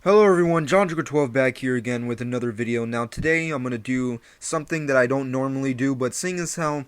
Hello everyone, JohnJoker12 back here again with another video. Now today I'm going to do something that I don't normally do, but seeing as how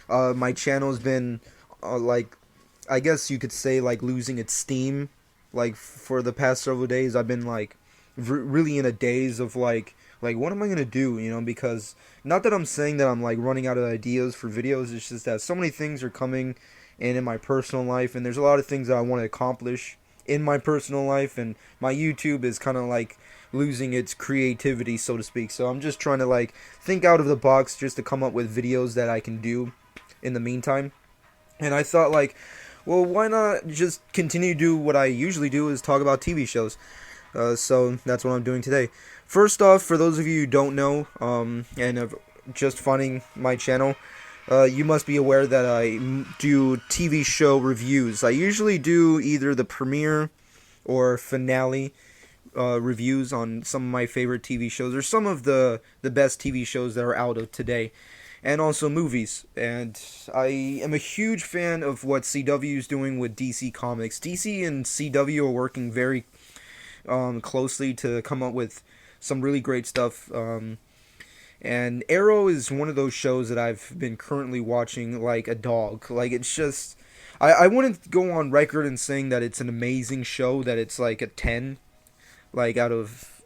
my channel's been, I guess you could say like losing its steam, like for the past several days I've been like really in a daze of like what am I going to do, because not that I'm saying that I'm like running out of ideas for videos, it's just that so many things are coming in my personal life, and there's a lot of things that I want to accomplish in my personal life, and my YouTube is kind of like losing its creativity, so to speak. So I'm just trying to like think out of the box just to come up with videos that I can do in the meantime. And I thought like, well, why not just continue to do what I usually do, is talk about TV shows. So that's what I'm doing today. First off, for those of you who don't know, and have just finding my channel, you must be aware that I do TV show reviews. I usually do either the premiere or finale reviews on some of my favorite TV shows, or some of the best TV shows that are out of today, and also movies. And I am a huge fan of what CW is doing with DC Comics. DC and CW are working very closely to come up with some really great stuff. And Arrow is one of those shows that I've been currently watching like a dog. Like, it's just, I wouldn't go on record and saying that it's an amazing show, that it's like a 10, like out of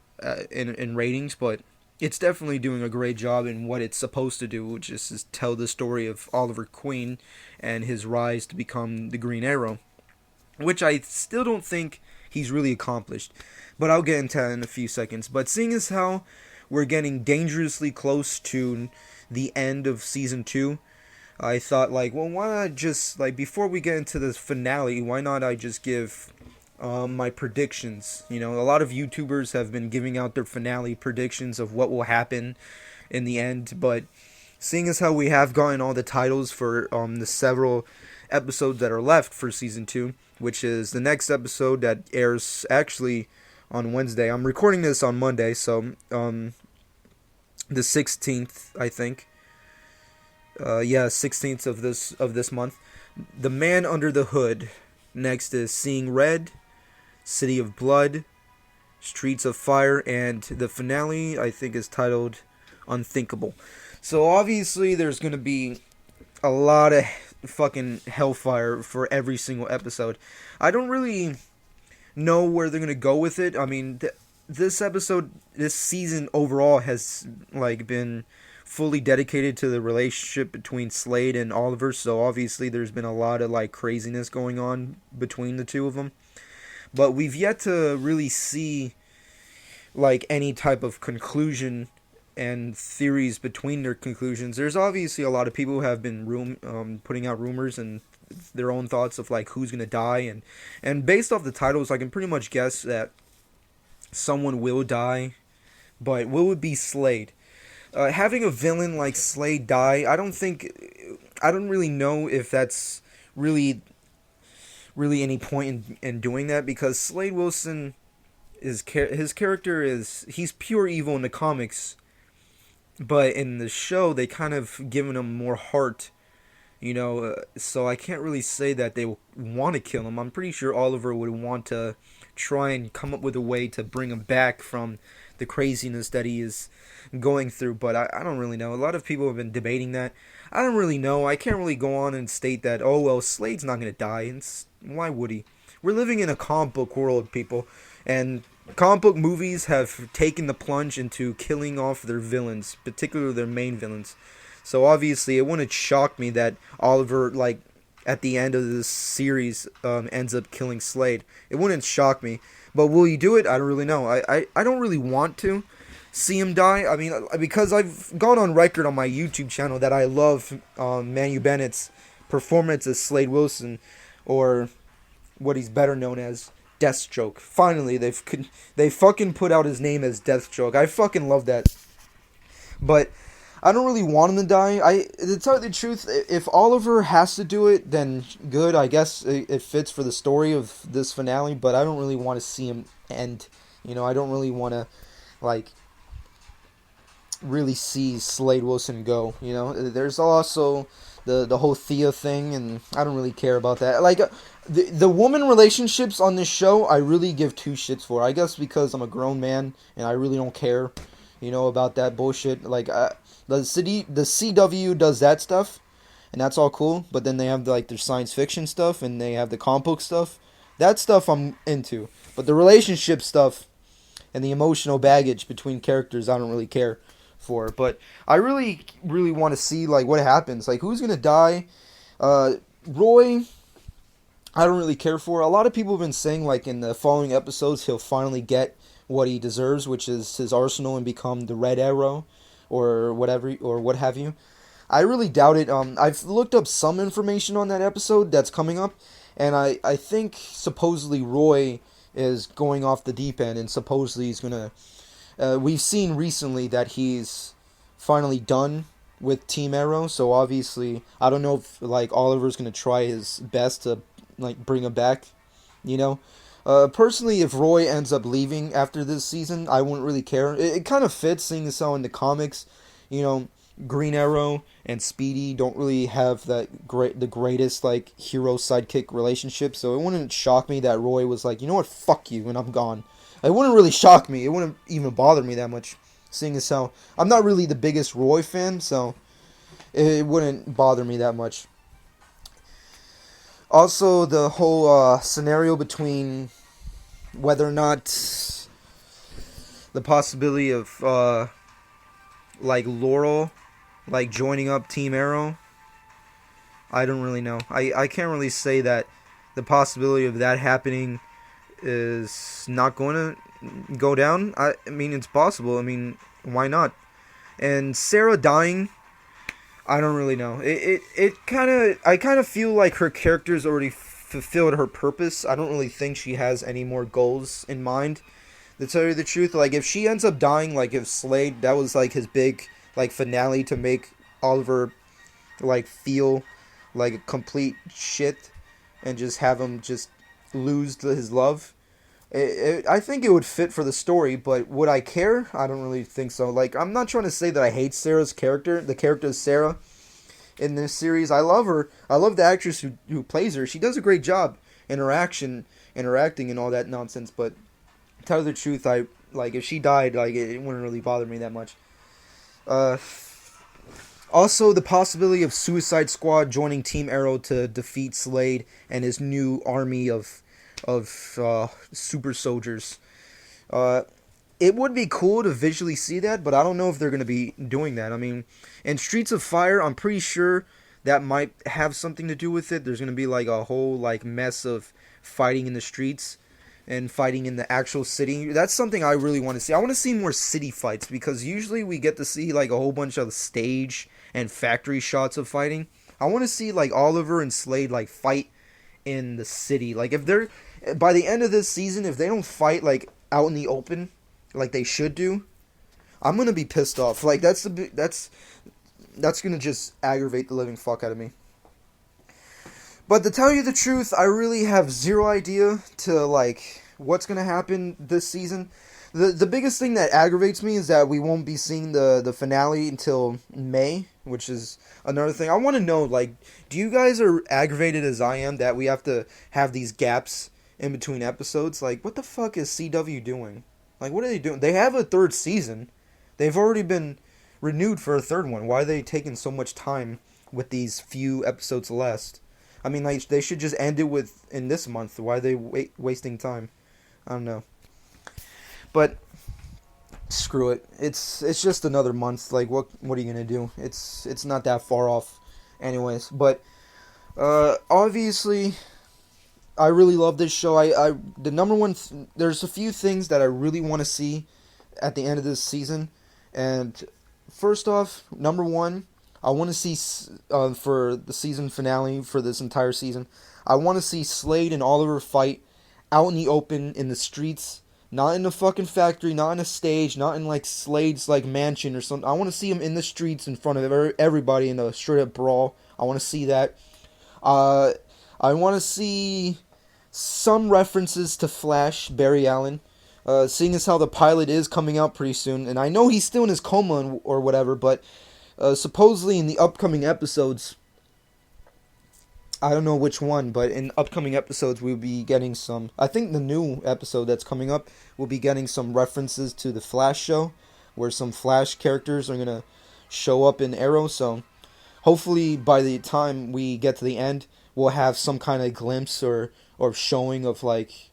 in ratings, but it's definitely doing a great job in what it's supposed to do, which is tell the story of Oliver Queen and his rise to become the Green Arrow, which I still don't think he's really accomplished. But I'll get into that in a few seconds. But seeing as how we're getting dangerously close to the end of season 2, I thought like, well, why not just like before we get into this finale, why not I just give my predictions? A lot of YouTubers have been giving out their finale predictions of what will happen in the end, but seeing as how we have gotten all the titles for the several episodes that are left for season 2, which is the next episode that airs actually on Wednesday. I'm recording this on Monday, so the 16th, I think. Yeah, 16th of this month. The Man Under the Hood. Next is Seeing Red, City of Blood, Streets of Fire, and the finale I think is titled Unthinkable. So obviously there's gonna be a lot of fucking hellfire for every single episode. I don't really know where they're gonna go with it. I mean, this season overall has like been fully dedicated to the relationship between Slade and Oliver. So obviously, there's been a lot of like craziness going on between the two of them. But we've yet to really see like any type of conclusion and theories between their conclusions. There's obviously a lot of people who have been putting out rumors and their own thoughts of like who's gonna die, and based off the titles, I can pretty much guess that someone will die, but will it be Slade? Having a villain like Slade die, I don't really know if that's really any point in doing that, because Slade Wilson is his character is, he's pure evil in the comics, but in the show they kind of given him more heart, so I can't really say that they want to kill him. I'm pretty sure Oliver would want to try and come up with a way to bring him back from the craziness that he is going through, but I don't really know. A lot of people have been debating that. I don't really know. I can't really go on and state that, oh, well, Slade's not going to die, and why would he? We're living in a comic book world, people, and comic book movies have taken the plunge into killing off their villains, particularly their main villains. So obviously, it wouldn't shock me that Oliver, like, at the end of this series, ends up killing Slade. It wouldn't shock me. But will he do it? I don't really know. I don't really want to see him die. I mean, because I've gone on record on my YouTube channel that I love Manu Bennett's performance as Slade Wilson, or what he's better known as, Deathstroke. Finally, they fucking put out his name as Deathstroke. I fucking love that. But I don't really want him to die. To tell you the truth, if Oliver has to do it, then good. I guess it fits for the story of this finale. But I don't really want to see him end. I don't really want to like really see Slade Wilson go. There's also the whole Thea thing, and I don't really care about that. Like, The woman relationships on this show, I really give two shits for. I guess because I'm a grown man and I really don't care, about that bullshit. Like the CW does that stuff, and that's all cool. But then they have like their science fiction stuff and they have the comic book stuff. That stuff I'm into. But the relationship stuff and the emotional baggage between characters, I don't really care for. But I really, really want to see like what happens. Like who's gonna die? Roy, I don't really care for. A lot of people have been saying like in the following episodes he'll finally get what he deserves, which is his arsenal and become the Red Arrow, or whatever, or what have you. I really doubt it. I've looked up some information on that episode that's coming up, and I think supposedly Roy is going off the deep end, and supposedly he's gonna. We've seen recently that he's finally done with Team Arrow, so obviously I don't know if like Oliver's gonna try his best to like bring him back, you know. Personally, if Roy ends up leaving after this season, I wouldn't really care. It kind of fits, seeing as how in the comics, Green Arrow and Speedy don't really have the greatest like hero sidekick relationship. So it wouldn't shock me that Roy was like, you know what, fuck you, and I'm gone. It wouldn't really shock me. It wouldn't even bother me that much, seeing as how I'm not really the biggest Roy fan, so it wouldn't bother me that much. Also, the whole scenario between whether or not the possibility of like Laurel like joining up Team Arrow, I don't really know. I can't really say that the possibility of that happening is not going to go down. I mean, it's possible. I mean, why not? And Sarah dying, I don't really know. I kind of feel like her character's already fulfilled her purpose. I don't really think she has any more goals in mind. To tell you the truth, like if she ends up dying, like if Slade, that was like his big like finale to make Oliver like feel like a complete shit and just have him just lose his love. I think it would fit for the story, but would I care? I don't really think so. Like, I'm not trying to say that I hate Sarah's character. The character of Sarah in this series, I love her. I love the actress who plays her. She does a great job interacting and all that nonsense. But to tell you the truth, I like if she died, like it wouldn't really bother me that much. Also, the possibility of Suicide Squad joining Team Arrow to defeat Slade and his new army of super soldiers. It would be cool to visually see that, but I don't know if they're going to be doing that. I mean, in Streets of Fire, I'm pretty sure that might have something to do with it. There's going to be like a whole like mess of fighting in the streets and fighting in the actual city. That's something I really want to see. I want to see more city fights, because usually we get to see like a whole bunch of stage and factory shots of fighting. I want to see like Oliver and Slade like fight in the city. Like if they're by the end of this season, if they don't fight like out in the open like they should do, I'm gonna be pissed off. Like that's gonna just aggravate the living fuck out of me. But to tell you the truth, I really have zero idea to like what's gonna happen this season. The biggest thing that aggravates me is that we won't be seeing the finale until May, which is another thing. I want to know, like, do you guys are aggravated as I am that we have to have these gaps in between episodes? Like, what the fuck is CW doing? Like, what are they doing? They have a third season. They've already been renewed for a third one. Why are they taking so much time with these few episodes left? I mean, like, they should just end it in this month. Why are they wasting time? I don't know. But screw it. It's just another month. Like what are you gonna do? It's not that far off, anyways. But obviously, I really love this show. The number one. There's a few things that I really want to see at the end of this season, and first off, number one, I want to see for the season finale for this entire season. I want to see Slade and Oliver fight out in the open in the streets. Not in a fucking factory, not in a stage, not in like Slade's like mansion or something. I want to see him in the streets in front of everybody in a straight up brawl. I want to see that. I want to see some references to Flash, Barry Allen. Seeing as how the pilot is coming out pretty soon, and I know he's still in his coma or whatever, but supposedly in the upcoming episodes, I don't know which one, but in upcoming episodes we'll be getting some. I think the new episode that's coming up will be getting some references to the Flash show, where some Flash characters are gonna show up in Arrow. So hopefully by the time we get to the end, we'll have some kind of glimpse or showing of like,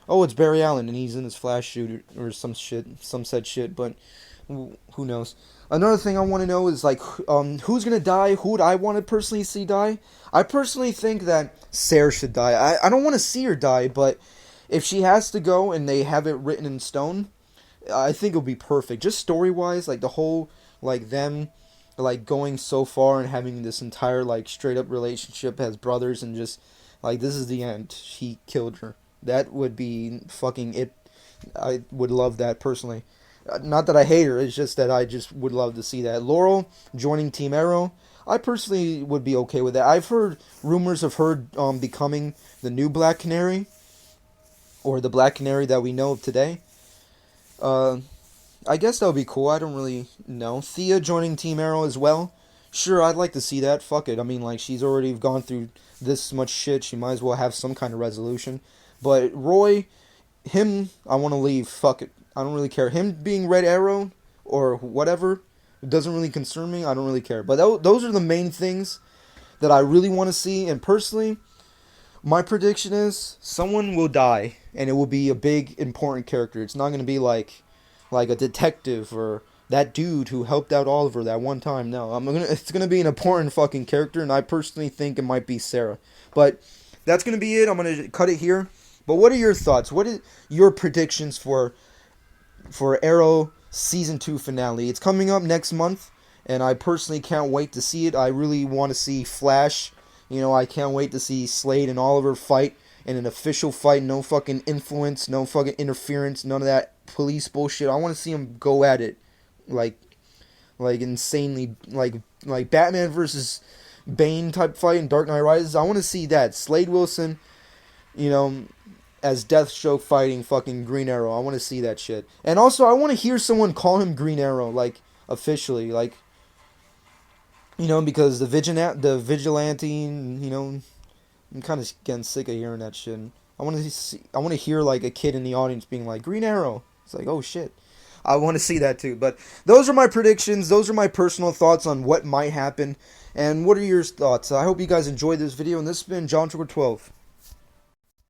oh, it's Barry Allen and he's in his Flash suit or some shit, some said shit. But who knows? Another thing I want to know is like, who's gonna die? Who would I want to personally see die? I personally think that Sarah should die. I don't want to see her die, but if she has to go and they have it written in stone, I think it'll be perfect. Just story wise, like the whole like them like going so far and having this entire like straight up relationship as brothers and just like this is the end. He killed her. That would be fucking it. I would love that personally. Not that I hate her, it's just that I just would love to see that. Laurel joining Team Arrow, I personally would be okay with that. I've heard rumors of her becoming the new Black Canary, or the Black Canary that we know of today. I guess that would be cool. I don't really know. Thea joining Team Arrow as well. Sure, I'd like to see that. Fuck it. I mean, like, she's already gone through this much shit. She might as well have some kind of resolution. But Roy, him, I want to leave. Fuck it. I don't really care. Him being Red Arrow or whatever, it doesn't really concern me. I don't really care. But those are the main things that I really want to see. And personally, my prediction is someone will die, and it will be a big, important character. It's not going to be like a detective or that dude who helped out Oliver that one time. No, it's going to be an important fucking character, and I personally think it might be Sarah. But that's going to be it. I'm going to cut it here. But what are your thoughts? What are your predictions for Arrow Season 2 finale? It's coming up next month, and I personally can't wait to see it. I really want to see Flash. You know, I can't wait to see Slade and Oliver fight in an official fight. No fucking influence, no fucking interference, none of that police bullshit. I want to see them go at it like insanely, like Batman versus Bane type fight in Dark Knight Rises. I want to see that. Slade Wilson, you know, as Deathstroke fighting fucking Green Arrow. I want to see that shit. And also, I want to hear someone call him Green Arrow, like, officially. Like, you know, because the vigilante, you know, I'm kind of getting sick of hearing that shit. I want to hear, like, a kid in the audience being like, Green Arrow. It's like, oh, shit. I want to see that, too. But those are my predictions. Those are my personal thoughts on what might happen. And what are your thoughts? I hope you guys enjoyed this video. And this has been John Trigger 12.